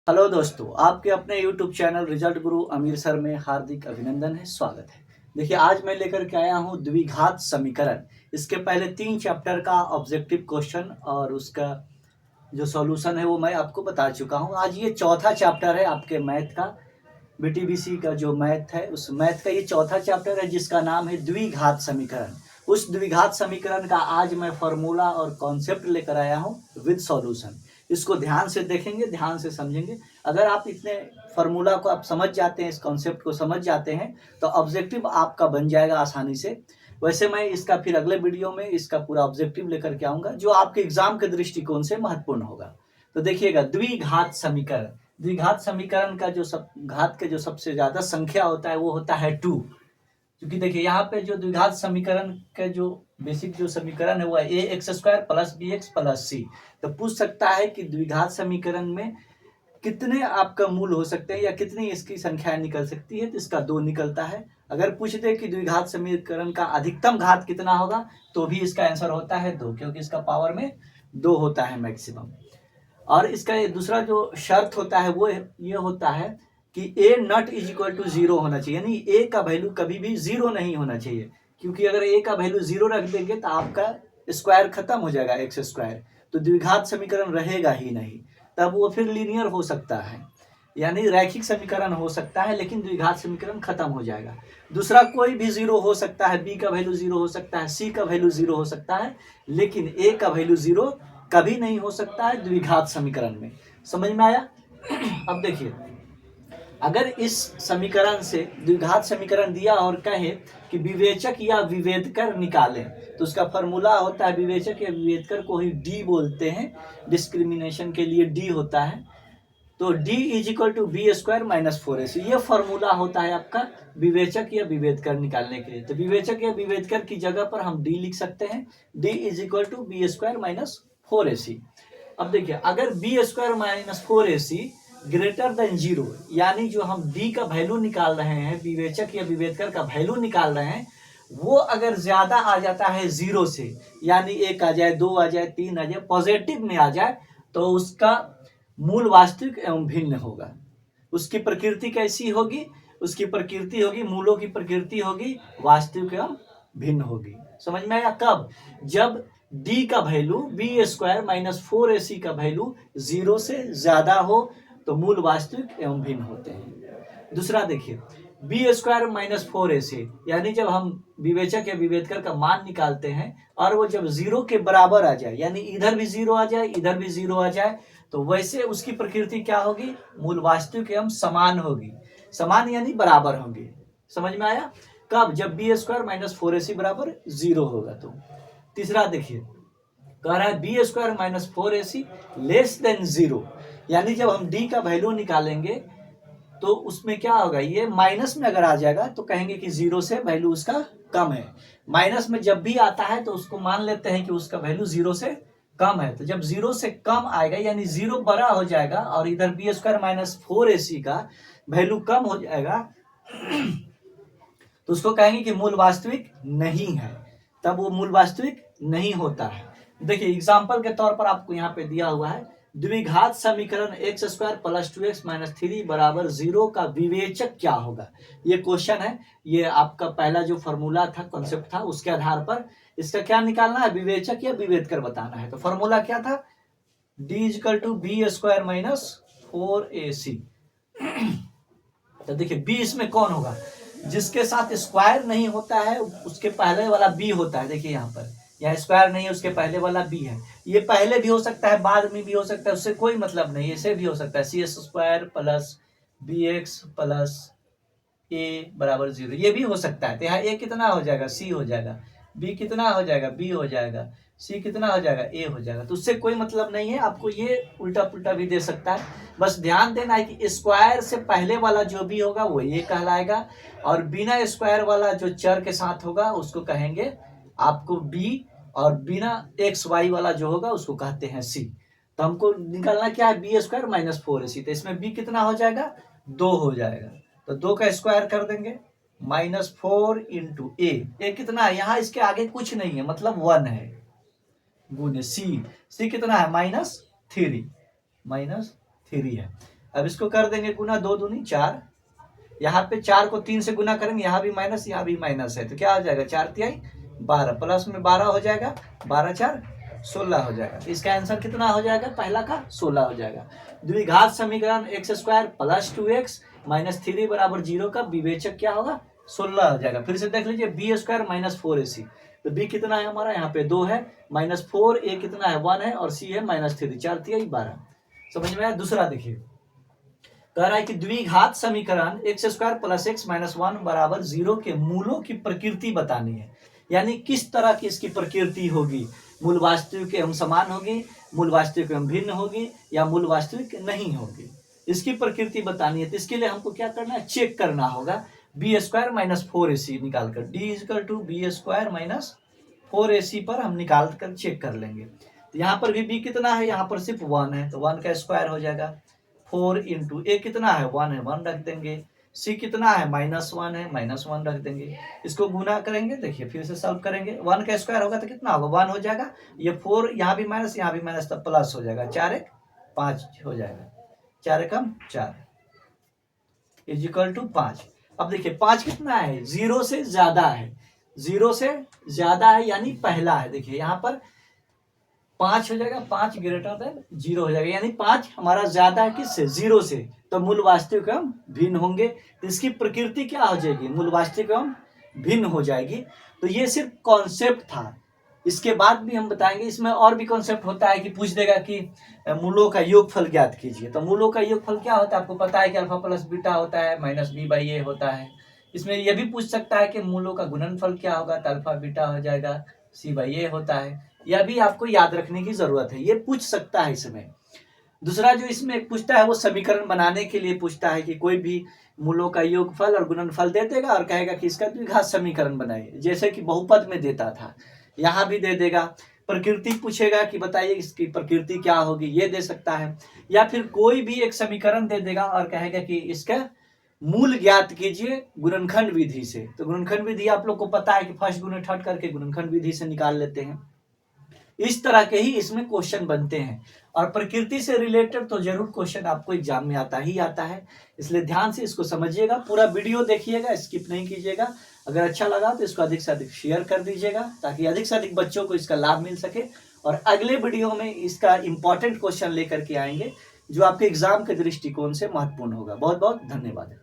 Hello दोस्तों, आपके अपने YouTube चैनल रिजल्ट गुरु अमीर सर में हार्दिक अभिनंदन है, स्वागत है। देखिए, आज मैं लेकर के आया हूँ द्विघात समीकरण। इसके पहले 3 चैप्टर का ऑब्जेक्टिव क्वेश्चन और उसका जो सॉल्यूशन है वो मैं आपको बता चुका हूँ। आज ये चौथा चैप्टर है आपके मैथ का, बीटीबीसी का जो मैथ है, उस मैथ का ये चौथा चैप्टर है जिसका नाम है द्विघात समीकरण। उस द्विघात समीकरण का आज मैं फॉर्मूला और कॉन्सेप्ट लेकर आया हूँ विद सॉल्यूशन। इसको ध्यान से देखेंगे, ध्यान से समझेंगे। अगर आप इतने फार्मूला को आप समझ जाते हैं, इस कॉन्सेप्ट को समझ जाते हैं, तो ऑब्जेक्टिव आपका बन जाएगा आसानी से। वैसे मैं इसका फिर अगले वीडियो में इसका पूरा ऑब्जेक्टिव लेकर के आऊँगा जो आपके एग्जाम के दृष्टिकोण से महत्वपूर्ण होगा। तो देखिएगा, द्विघात समीकरण। द्विघात समीकरण का जो घात के जो सबसे ज़्यादा संख्या होता है वो होता है 2। क्योंकि देखिए, यहाँ पे जो द्विघात समीकरण का जो बेसिक जो समीकरण है वो है ax² + bx + c। तो पूछ सकता है कि द्विघात समीकरण में कितने आपका मूल हो सकते हैं या कितनी इसकी संख्या निकल सकती है, तो इसका 2 निकलता है। अगर पूछ दे कि द्विघात समीकरण का अधिकतम घात कितना होगा, तो भी इसका आंसर होता है 2, क्योंकि इसका पावर में 2 होता है मैक्सिमम। और इसका दूसरा जो शर्त होता है वो ये होता है कि a not is equal to 0 होना चाहिए, यानी a का वैल्यू कभी भी 0 नहीं होना चाहिए। क्योंकि अगर a का वैल्यू 0 रख देंगे तो आपका स्क्वायर खत्म हो जाएगा, x², तो द्विघात समीकरण रहेगा ही नहीं। तब वो फिर लीनियर हो सकता है, यानी रैखिक समीकरण हो सकता है, लेकिन द्विघात समीकरण खत्म हो जाएगा। दूसरा कोई भी 0 हो सकता है, b का वैल्यू 0 हो सकता है, c का वैल्यू 0 हो सकता है, लेकिन a का वैल्यू 0 कभी नहीं हो सकता है द्विघात समीकरण में। समझ में आया? अब देखिए, अगर इस समीकरण से द्विघात समीकरण दिया और कहे कि विवेचक या विभेदकर निकालें, तो उसका फॉर्मूला होता है, विवेचक या विभेदकर को ही डी बोलते हैं, डिस्क्रिमिनेशन के लिए डी होता है। तो d = b² - 4ac, ये फॉर्मूला होता है आपका विवेचक या विभेदकर निकालने के लिए। तो विवेचक या विभेदकर की जगह पर हम d लिख सकते हैं, d = b² - 4ac। अब देखिए, अगर b² - 4ac ग्रेटर देन 0, यानी जो हम d का वैल्यू निकाल रहे हैं, विवेचक या विभेदकर का वैल्यू निकाल रहे हैं, वो अगर ज्यादा आ जाता है 0 से, यानी 1 आ जाए, 2 आ जाए, 3 आ जाए, पॉजिटिव में आ जाए, तो उसका मूल वास्तविक एवं भिन्न होगा। उसकी प्रकृति कैसी होगी? उसकी प्रकृति होगी, मूलों की प्रकृति होगी वास्तविक एवं भिन्न होगी। समझ में आया? कब? जब d का वैल्यू b² - 4ac का वैल्यू 0 से ज्यादा हो, तो मूल वास्तविक एवं भिन्न होते हैं। दूसरा देखिए, b² - 4ac, यानी जब हम विवेचक या विभेदकर का मान निकालते हैं और वो जब 0 के बराबर आ जाए, यानी इधर भी 0 आ जाए, इधर भी 0 आ जाए, तो वैसे उसकी प्रकृति क्या होगी? मूल वास्तविक एवं समान होगी। समान यानी बराबर होगी। समझ में आया? कब? जब b² - 4ac बराबर 0 होगा। तो तीसरा देखिए, कह रहा है b² - 4ac लेस देन 0, यानी जब हम d का वैल्यू निकालेंगे तो उसमें क्या होगा? ये माइनस में अगर आ जाएगा तो कहेंगे कि 0 से वैल्यू उसका कम है। माइनस में जब भी आता है तो उसको मान लेते हैं कि उसका वैल्यू 0 से कम है। तो जब 0 से कम आएगा, यानी 0 बड़ा हो जाएगा और इधर b² - 4ac का वैल्यू कम हो जाएगा, तो उसको कहेंगे कि मूल वास्तविक नहीं है। तब वो मूल वास्तविक नहीं होता है। देखिए, एग्जाम्पल के तौर पर आपको यहाँ पे दिया हुआ है, द्विघात समीकरण x² + 2x - 3 = 0 का विवेचक क्या होगा? ये क्वेश्चन है। ये आपका पहला जो फॉर्मूला था, कॉन्सेप्ट था, उसके आधार पर इसका क्या निकालना है? विवेचक या विभेदकर बताना है। तो फॉर्मूला क्या था? d = b² - 4ac। तो देखिए, b इसमें कौन होगा? जिसके साथ स्क्वायर नहीं होता है उसके पहले वाला b होता है। देखिए, यहाँ स्क्वायर नहीं है, उसके पहले वाला b है। ये पहले भी हो सकता है, बाद में भी हो सकता है, उससे कोई मतलब नहीं। ऐसे भी हो सकता है cs² + bx + a = 0, ये भी हो सकता है। तो यहाँ a कितना हो जाएगा? c हो जाएगा। b कितना हो जाएगा? b हो जाएगा। c कितना हो जाएगा? a हो जाएगा। तो उससे कोई मतलब नहीं है। आपको ये उल्टा पुल्टा भी दे सकता है। बस ध्यान देना है कि स्क्वायर से पहले वाला जो भी होगा वो ये कहलाएगा, और बिना स्क्वायर वाला जो चर के साथ होगा उसको कहेंगे आपको b, और बिना एक्स वाई वाला जो होगा उसको कहते हैं c। तो हमको निकालना क्या है? b² - 4ac। तो इसमें b कितना हो जाएगा? 2 हो जाएगा। तो 2 का स्क्वायर कर देंगे, -4 × a कितना है? यहाँ इसके आगे कुछ नहीं है, मतलब 1 है, गुने c कितना है? -3 है। अब इसको कर देंगे गुना, 2 दूनी 4, यहाँ पे 4 को 3 से गुना करेंगे, यहाँ भी माइनस यहाँ भी माइनस है, तो क्या हो जाएगा 4 तिहाई 12, प्लस में 12 हो जाएगा, 12 4 16 हो जाएगा। तो इसका आंसर कितना हो जाएगा, पहला का 16 हो जाएगा। द्विघात समीकरण x square plus 2x minus 3 बराबर 0 का विवेचक क्या होगा, 16 हो जाएगा। फिर से देख लीजिए, बी स्क्वायर माइनस 4ac, तो बी कितना है हमारा, यहाँ पे 2 है, माइनस 4, ए कितना है 1 है, और सी है माइनस 3, 4 तिहाई 12। समझ में आया। दूसरा देखिए, कह रहा है कि द्विघात समीकरण x square plus x minus 1 बराबर 0 के मूलों की प्रकृति बतानी है। यानी किस तरह की इसकी प्रकृति होगी, मूल वास्तविक एवं समान होगी, मूल वास्तविक एवं भिन्न होगी, या मूल वास्तविक नहीं होगी, इसकी प्रकृति बतानी है। तो इसके लिए हमको क्या करना है, चेक करना होगा। बी स्क्वायर माइनस 4ac निकाल कर, D is equal to B square minus 4ac पर हम निकाल कर चेक कर लेंगे। तो यहाँ पर भी b कितना है, यहाँ पर सिर्फ 1 है, तो 1 का स्क्वायर हो जाएगा। 4 इंटू ए कितना है 1 है, 1 रख देंगे। सी कितना है माइनस 1 है, माइनस 1 रख देंगे। इसको गुना करेंगे, देखिए फिर से सॉल्व करेंगे, 1 का स्क्वायर होगा तो कितना होगा 1 हो जाएगा। ये 4 यहाँ भी माइनस तब प्लस हो जाएगा, 4 1 5 हो जाएगा, 4 एकम 4 इज इक्वल टू 5। अब देखिए 5 कितना है, 0 से ज्यादा है, 0 से ज्यादा है यानी पहला है। देखिए यहाँ पर 5 हो जाएगा, 5 ग्रेटर देन 0 हो जाएगा, यानी 5 हमारा ज्यादा है किससे, 0 से, तो मूल वास्तविक एवं भिन्न होंगे। तो इसकी प्रकृति क्या हो जाएगी, मूल वास्तविक एवं भिन्न हो जाएगी। तो ये सिर्फ कॉन्सेप्ट था, इसके बाद भी हम बताएंगे। इसमें और भी कॉन्सेप्ट होता है कि पूछ देगा कि मूलों का योगफल ज्ञात कीजिए। तो मूलों का योगफल क्या होता है, आपको पता है कि अल्फा प्लस बीटा होता है माइनस बी बाई ए होता है। इसमें यह भी पूछ सकता है कि मूलों का गुणनफल क्या होगा, तो अल्फा बीटा हो जाएगा, सी बाई ए होता है। यह भी आपको याद रखने की जरूरत है, ये पूछ सकता है इसमें। दूसरा जो इसमें पूछता है वो समीकरण बनाने के लिए पूछता है कि कोई भी मूलों का योगफल और गुणनफल दे देगा और कहेगा कि इसका द्विघात समीकरण बनाइए, जैसे कि बहुपद में देता था, यहाँ भी दे देगा। प्रकृति पूछेगा कि बताइए इसकी प्रकृति क्या होगी, ये दे सकता है। या फिर कोई भी एक समीकरण दे देगा और कहेगा कि इसका मूल ज्ञात कीजिए गुणनखंड विधि से। तो गुणनखंड विधि आप लोग को पता है कि फर्स्ट गुणे थर्ड करके गुणनखंड विधि से निकाल लेते हैं। इस तरह के ही इसमें क्वेश्चन बनते हैं, और प्रकृति से रिलेटेड तो जरूर क्वेश्चन आपको एग्जाम में आता ही आता है, इसलिए ध्यान से इसको समझिएगा, पूरा वीडियो देखिएगा, स्किप नहीं कीजिएगा। अगर अच्छा लगा तो इसको अधिक से अधिक शेयर कर दीजिएगा, ताकि अधिक से अधिक बच्चों को इसका लाभ मिल सके। और अगले वीडियो में इसका इंपॉर्टेंट क्वेश्चन लेकर के आएंगे, जो आपके एग्जाम के दृष्टिकोण से महत्वपूर्ण होगा। बहुत बहुत धन्यवाद।